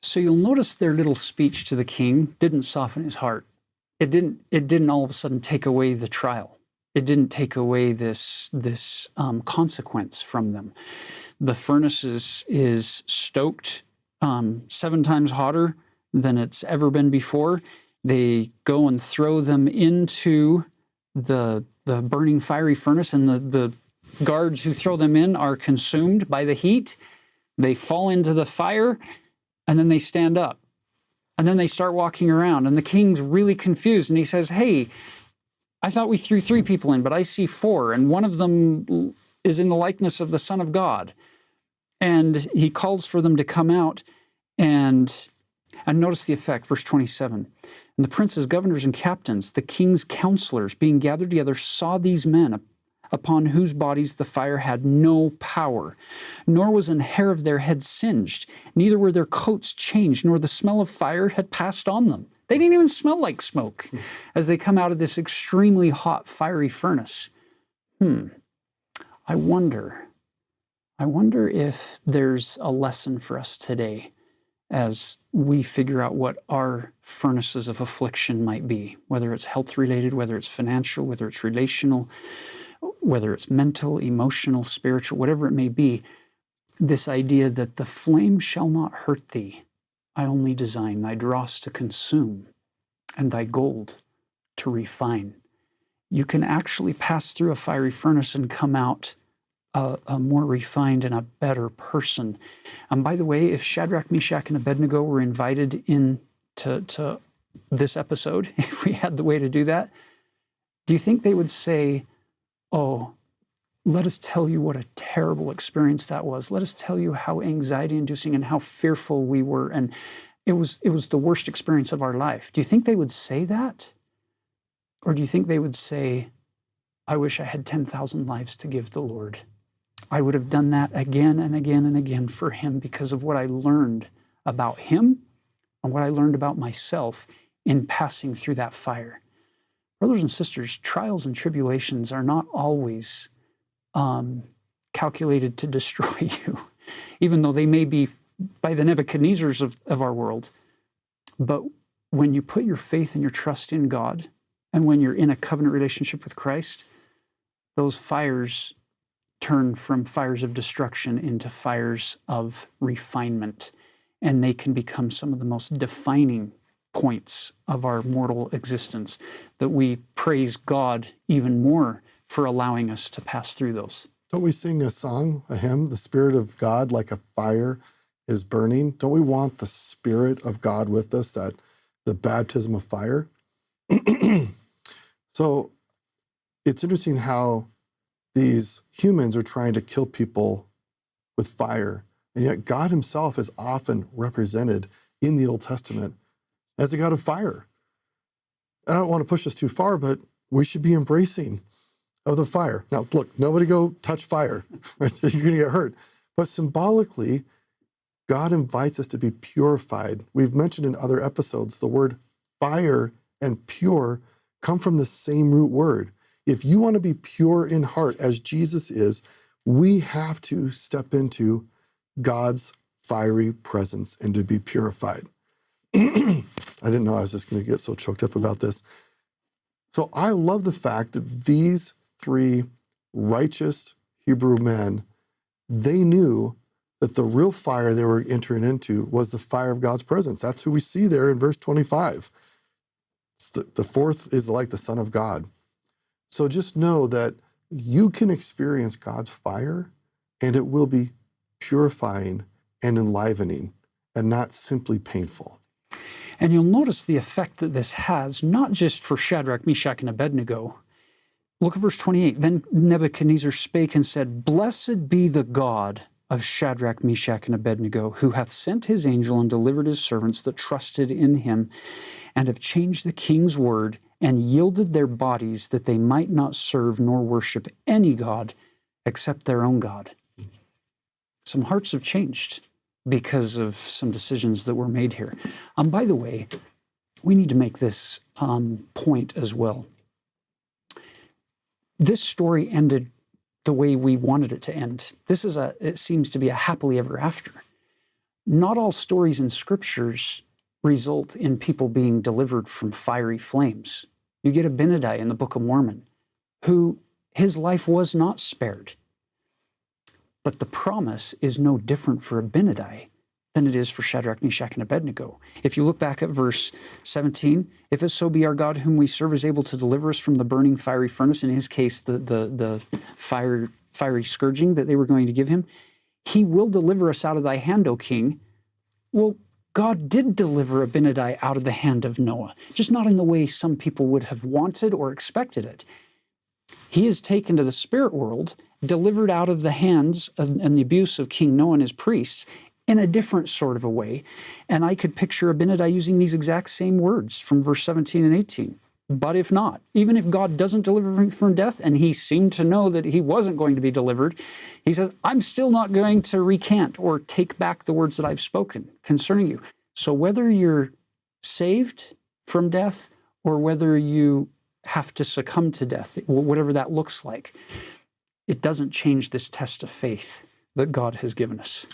So you'll notice their little speech to the king didn't soften his heart. It didn't all of a sudden take away the trial. It didn't take away this consequence from them. The furnace is stoked 7 times hotter than it's ever been before. They go and throw them into the burning fiery furnace, and the guards who throw them in are consumed by the heat. They fall into the fire, and then they stand up. And then they start walking around, and the king's really confused, and he says, hey, I thought we threw 3 people in, but I see 4, and one of them is in the likeness of the Son of God. And he calls for them to come out, and notice the effect, verse 27. And the princes, governors, and captains, the king's counselors, being gathered together, saw these men upon whose bodies the fire had no power, nor was an hair of their head singed, neither were their coats changed, nor the smell of fire had passed on them. They didn't even smell like smoke as they come out of this extremely hot, fiery furnace. I wonder if there's a lesson for us today as we figure out what our furnaces of affliction might be, whether it's health-related, whether it's financial, whether it's relational, whether it's mental, emotional, spiritual, whatever it may be. This idea that the flame shall not hurt thee. I only design thy dross to consume and thy gold to refine. You can actually pass through a fiery furnace and come out a more refined and a better person. And by the way, if Shadrach, Meshach, and Abednego were invited in to this episode, if we had the way to do that, do you think they would say, oh, let us tell you what a terrible experience that was. Let us tell you how anxiety-inducing and how fearful we were, and it was the worst experience of our life. Do you think they would say that? Or do you think they would say, I wish I had 10,000 lives to give the Lord. I would have done that again and again and again for him because of what I learned about him and what I learned about myself in passing through that fire. Brothers and sisters, trials and tribulations are not always calculated to destroy you, even though they may be by the Nebuchadnezzars of our world. But when you put your faith and your trust in God, and when you're in a covenant relationship with Christ, those fires turn from fires of destruction into fires of refinement, and they can become some of the most defining points of our mortal existence, that we praise God even more for allowing us to pass through those. Don't we sing a song, a hymn, the Spirit of God like a fire is burning? Don't we want the Spirit of God with us, that the baptism of fire? So it's interesting how these humans are trying to kill people with fire, and yet God himself is often represented in the Old Testament as a God of fire. I don't want to push this too far, but we should be embracing of the fire. Now, look, nobody go touch fire, right? You're going to get hurt. But symbolically, God invites us to be purified. We've mentioned in other episodes, the word fire and pure come from the same root word. If you want to be pure in heart, as Jesus is, we have to step into God's fiery presence and to be purified. I didn't know I was just going to get so choked up about this. So I love the fact that these 3 righteous Hebrew men, they knew that the real fire they were entering into was the fire of God's presence. That's who we see there in verse 25. The 4th is like the Son of God. So just know that you can experience God's fire, and it will be purifying and enlivening and not simply painful. And you'll notice the effect that this has, not just for Shadrach, Meshach, and Abednego. Look at verse 28. Then Nebuchadnezzar spake and said, Blessed be the God of Shadrach, Meshach, and Abednego, who hath sent his angel and delivered his servants that trusted in him, and have changed the king's word, and yielded their bodies that they might not serve nor worship any god except their own God. Some hearts have changed because of some decisions that were made here. By the way, we need to make this point as well. This story ended the way we wanted it to end. It seems to be a happily ever after. not all stories in scriptures result in people being delivered from fiery flames. You get Abinadi in the Book of Mormon, who his life was not spared. But the promise is no different for Abinadi than it is for Shadrach, Meshach, and Abednego. If you look back at verse 17, if it so be our God whom we serve is able to deliver us from the burning fiery furnace, in his case, the fiery scourging that they were going to give him, he will deliver us out of thy hand, O king. Well, God did deliver Abinadi out of the hand of Noah, just not in the way some people would have wanted or expected it. He is taken to the spirit world, delivered out of the hands and the abuse of King Noah and his priests in a different sort of a way. And I could picture Abinadi using these exact same words from verse 17 and 18. But if not, even if God doesn't deliver him from death, and he seemed to know that he wasn't going to be delivered, he says, I'm still not going to recant or take back the words that I've spoken concerning you. So whether you're saved from death or whether you have to succumb to death, whatever that looks like, it doesn't change this test of faith that God has given us.